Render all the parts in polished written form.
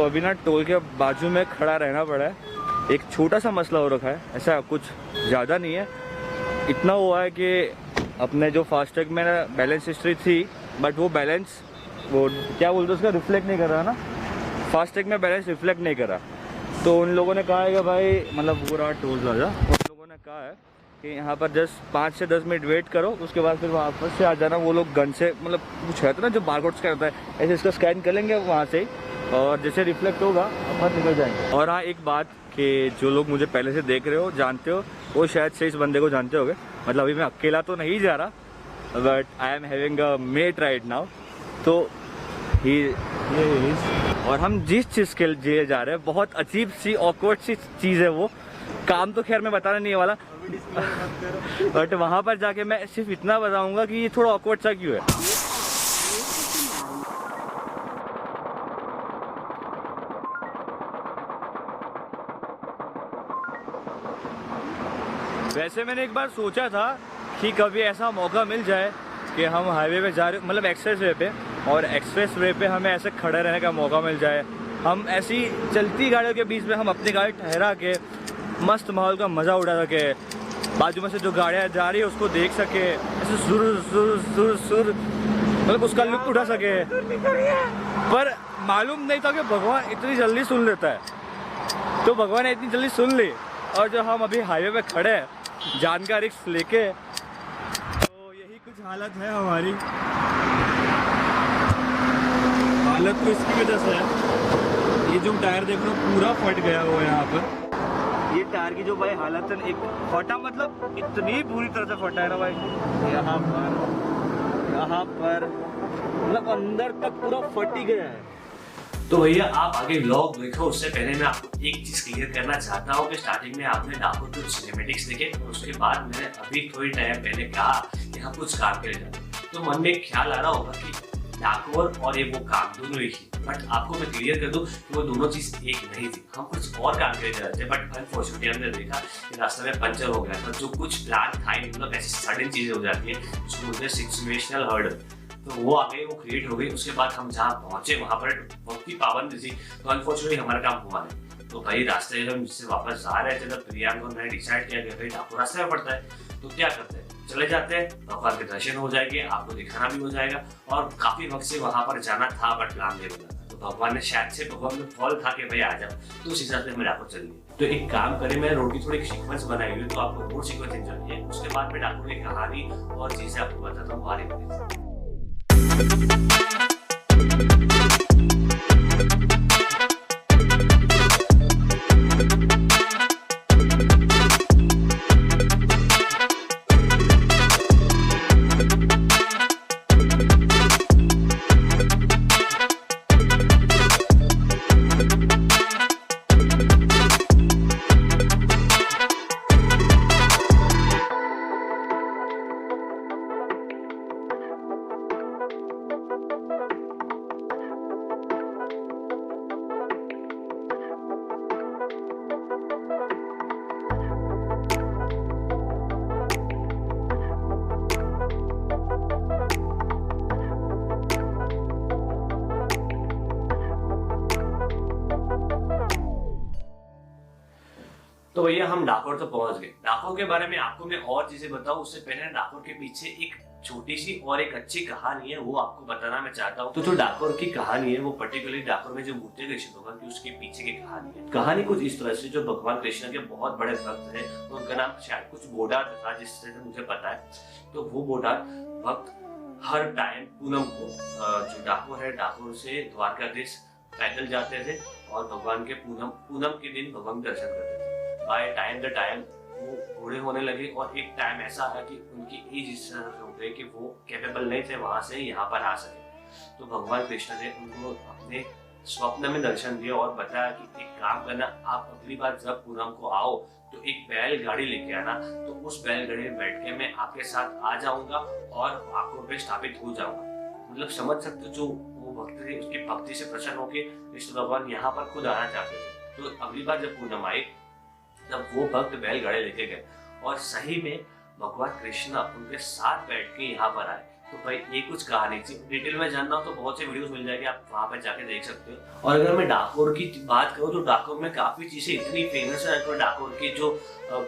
अभी ना टोल के बाजू में खड़ा रहना पड़ा है। एक छोटा सा मसला हो रखा है, ऐसा कुछ ज़्यादा नहीं है। इतना हुआ है कि अपने जो फास्टैग में ना बैलेंस हिस्ट्री थी, बट वो बैलेंस वो क्या बोलते हैं उसका रिफ्लेक्ट नहीं कर रहा ना, फास्टैग में बैलेंस रिफ्लेक्ट नहीं कर रहा। तो उन लोगों ने कहा है कि भाई मतलब पूरा टोल प्लाजा, उन लोगों ने कहा है कि यहाँ पर जस्ट 5 से 10 मिनट वेट करो, उसके बाद फिर वापस से आ जाना। वो लोग गन से मतलब कुछ है तो ना जो बारकोड स्कैन होता है, ऐसे इसका स्कैन कर लेंगे वहाँ से ही, और जैसे रिफ्लेक्ट होगा अपन निकल जाएंगे। और हाँ एक बात कि जो लोग मुझे पहले से देख रहे हो, जानते हो, वो शायद से इस बंदे को जानते होगे। मतलब अभी मैं अकेला तो नहीं जा रहा, but I am having a meet right now. तो ही और हम जिस चीज़ के लिए जा रहे हैं, बहुत अजीब सी ऑकवर्ड सी चीज़ है वो। काम तो खैर मैं बताना नहीं वाला, बट वहाँ पर जाके मैं सिर्फ इतना बताऊंगा कि ये थोड़ा ऑकवर्ड सा क्यों है। वैसे मैंने एक बार सोचा था कि कभी ऐसा मौका मिल जाए कि हम हाईवे पे जा रहे, मतलब एक्सप्रेस वे पे, और एक्सप्रेस वे पे हमें ऐसे खड़े रहने का मौका मिल जाए। हम ऐसी चलती गाड़ियों के बीच में हम अपनी गाड़ी ठहरा के मस्त माहौल का मज़ा उठा सके, बाजू में से जो गाड़ियाँ जा रही है उसको देख सके, ऐसे सुर सुर सुर सुर मतलब उसका लुत्फ उठा सके। पर मालूम नहीं था कि भगवान इतनी जल्दी सुन लेता है। तो भगवान ने इतनी जल्दी सुन ली, और जो हम अभी हाईवे पे खड़े हैं जान का रिस्क लेके, तो यही कुछ हालत है हमारी। हालत तो इसकी वजह से है, ये जो टायर देख लो पूरा फट गया हुआ है यहाँ पर। ये टायर की जो भाई हालत है, एक फटा मतलब इतनी बुरी तरह से फटा है ना भाई, यहाँ पर मतलब अंदर तक पूरा फट ही गया है। तो भैया आप आगे व्लॉग देखो, उससे पहले मैं आपको एक चीज क्लियर करना चाहता हूँ कि स्टार्टिंग में आपने डाको के सिनेमेटिक्स देखे, और उसके बाद मैंने अभी थोड़ी टाइम पहले कहा कि हम कुछ काम के लिए जाते, तो मन में एक ख्याल आ रहा होगा कि डाकोर और ये वो काम दोनों एक ही। बट आपको मैं क्लियर कर दूं कि वो दोनों चीज एक नहीं थी। हम कुछ और काम के लिए जा रहे थे, बट अनफॉर्चुनेटली हमने देखा कि रास्ते में पंचर हो गया था। जो कुछ प्लान था, मतलब ऐसी सडन चीजें हो जाती है जिसको बोलते हैं सिचुएशनल हर्डल, तो वो आ गई, वो क्रिएट हो गई। उसके बाद हम जहाँ पहुंचे वहां पर बहुत ही पाबंदी थी, तो अनफॉर्चुनेटली हमारा काम हुआ नहीं। तो भाई रास्ते हम जिससे वापस जा रहे थे, तब प्रियांक और मैंने डिसाइड किया कि भाई डाको रास्ते में पड़ता है, तो क्या करते हैं, चले जाते हैं, भगवान के दर्शन हो जाएंगे, आपको दिखाना भी हो जाएगा। और काफी वक्त से वहां पर जाना था, बट प्लान नहीं बना था, तो भगवान ने शायद से भगवान में फॉल था कि भाई आ जाओ, तो उस हिसाब से मैं डाको चल गई। तो एक काम करें, मैंने रोड की थोड़ी सीक्वेंस बनाई हुई, तो आपको रोड सीक्वेंस एंजॉय है। उसके बाद में डाको की कहानी और चीजें आपको बताता हूँ बारी बारी। तो भैया हम डाकोर तो पहुंच गए। डाकोर के बारे में आपको मैं और चीजें बताऊं, उससे पहले डाकोर के पीछे एक छोटी सी और एक अच्छी कहानी है, वो आपको बताना मैं चाहता हूँ। तो जो डाकोर की कहानी है, वो पर्टिकुलरली डाकोर में जो मूर्ति कृष्ण भगवान की, उसके पीछे की कहानी है। कहानी कुछ इस तरह से, जो भगवान कृष्ण के बहुत बड़े भक्त है, उनका नाम शायद कुछ बोडार था, जिससे मुझे पता है। तो वो बोडार भक्त हर टाइम पूनम को, जो डाकोर है, डाकोर से द्वारकाधीश पैदल जाते थे, और भगवान के पूनम के दिन भगवान दर्शन करते थे। बाय टाइम द टाइम वो बूढ़े होने लगे, और एक टाइम ऐसा आया कि उनकी एज इस तरह हो गई कि वो कैपेबल नहीं थे वहां से यहाँ पर आ सके। तो भगवान कृष्ण ने उनको अपने स्वप्न में दर्शन दिया और बताया कि एक काम करना, आप अगली बार जब पूनम को आओ तो एक बैलगाड़ी लेके आना, तो उस बैलगाड़ी में बैठ के मैं आपके साथ आ जाऊंगा और आपको पे स्थापित हो जाऊंगा। मतलब समझ सकते हो, जो वो भक्त थे उसकी भक्ति से प्रसन्न होकर कृष्ण भगवान यहाँ पर खुद आना चाहते थे। तो अगली बार जब पूनम आई, तब वो भक्त बैलगाड़ी लेके गए, और सही में भगवान कृष्ण उनके साथ बैठ के यहाँ पर आए। तो भाई ये कुछ कहानी थी। डिटेल में जानना हो तो बहुत से वीडियोस मिल जाएंगे, आप वहां पे जाके देख सकते हो। और अगर मैं डाकोर की बात करूँ तो डाकोर में काफी चीजें इतनी फेमस है। तो डाकोर के जो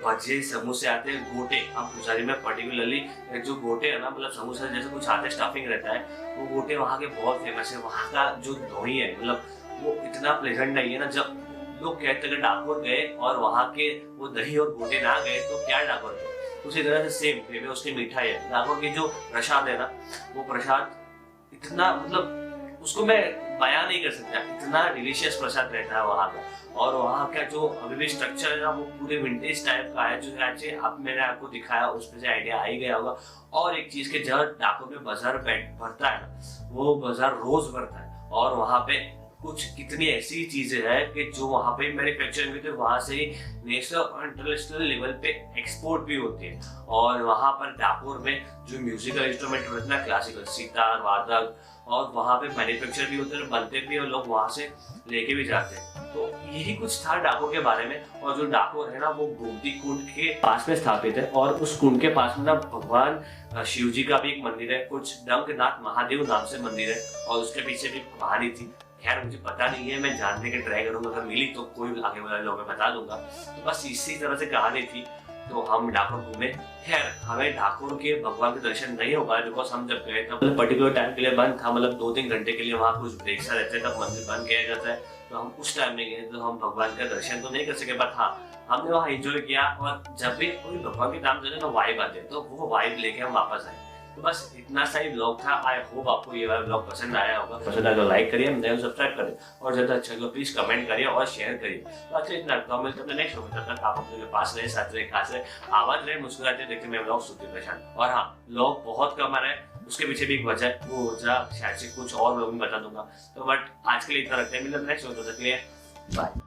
भजे समोसे आते हैं, गोटे, हम पुजारी में पर्टिकुलरली जो गोटे है ना, मतलब समोसा जैसे कुछ आते स्टफिंग रहता है, वो गोटे वहाँ के बहुत फेमस है। वहाँ का जो दही है, मतलब वो इतना प्लेजेंट नहीं है ना। जब लोग कहते हैं डाकोर गए और वहाँ के वो दही और गोटे ना गए तो क्या डाकोर गए, उसी तरह से सेम वे में उसकी मिठाई है। डाकोर की जो प्रसाद है ना, वो प्रसाद इतना, मतलब उसको मैं बयान नहीं कर सकता, इतना डिलीशियस प्रसाद रहता है वहाँ का। और वहाँ का जो अभी भी स्ट्रक्चर है ना, वो पूरे विंटेज टाइप का है, जो आज मैंने आपको दिखाया उसमें से आइडिया आ ही गया होगा। और एक चीज के जहाँ डाकोर में बाजार भरता है ना, वो बाजार रोज भरता है। और वहाँ पे कुछ कितनी ऐसी चीजें हैं कि जो वहाँ पे मैन्युफैक्चरिंग होती है, वहाँ से नेशनल और इंटरनेशनल लेवल पे एक्सपोर्ट भी होती है। और वहाँ पर डाकोर में जो म्यूजिकल इंस्ट्रूमेंट होते हैं, क्लासिकल सितार, वादक, और वहाँ पे मैन्युफैक्चर भी होते हैं, बनते भी, और लोग वहाँ से लेके भी जाते हैं। तो यही कुछ था डाकोर के बारे में। और जो डाकोर है ना, वो गोमती कुंड के पास में स्थापित है। और उस कुंड के पास में ना भगवान शिव जी का भी एक मंदिर है, कुछ डंकनाथ महादेव नाम से मंदिर है। और उसके पीछे भी कहानी थी, खैर मुझे पता नहीं है, मैं जानने के ट्राई करूंगा, अगर मिली तो कोई आगे वाले लोगों में बता दूंगा। तो बस इसी तरह से कहानी थी। तो हम डाकोर घूमे। खैर हमें डाकोर के भगवान के दर्शन नहीं हो पाए, बिकॉज हम जब गए तब पर्टिकुलर टाइम के लिए बंद था, मतलब 2-3 घंटे के लिए वहाँ कुछ ब्रेक सा रहते हैं, तब मंदिर बंद किया जाता है। तो हम उस टाइम में गए, तो हम भगवान का दर्शन तो नहीं कर सके, बट हाँ हमने वहाँ एंजॉय किया। और जब भी कोई भगवान के नाम जाने तो वाइब आते हैं, तो वो वाइब लेके हम वापस आए। तो बस इतना सा ही ब्लॉग था। आई होप आपको ये वाला ब्लॉग पसंद आया होगा। पसंद आया तो लाइक करिए, नए सब्सक्राइब करिए, और ज्यादा अच्छा तो प्लीज कमेंट करिए और शेयर करिए। तो अच्छा इतना रखता हूँ, मिलते हैं नेक्स्ट वीडियो। तब तक आप अपने पास रहे, साथ रहे, खास रहे, आवाज रहे, मुस्कुराते देखते मैं ब्लॉग सुनते परेशान। और हाँ, लोग बहुत कम आ रहे हैं, उसके पीछे भी एक वजह है, वो वजह शायद से कुछ और लोग भी बता दूंगा। तो बट आज के लिए इतना रखते हैं, मिलते हैं नेक्स्ट वीडियो। तक के लिए बाय।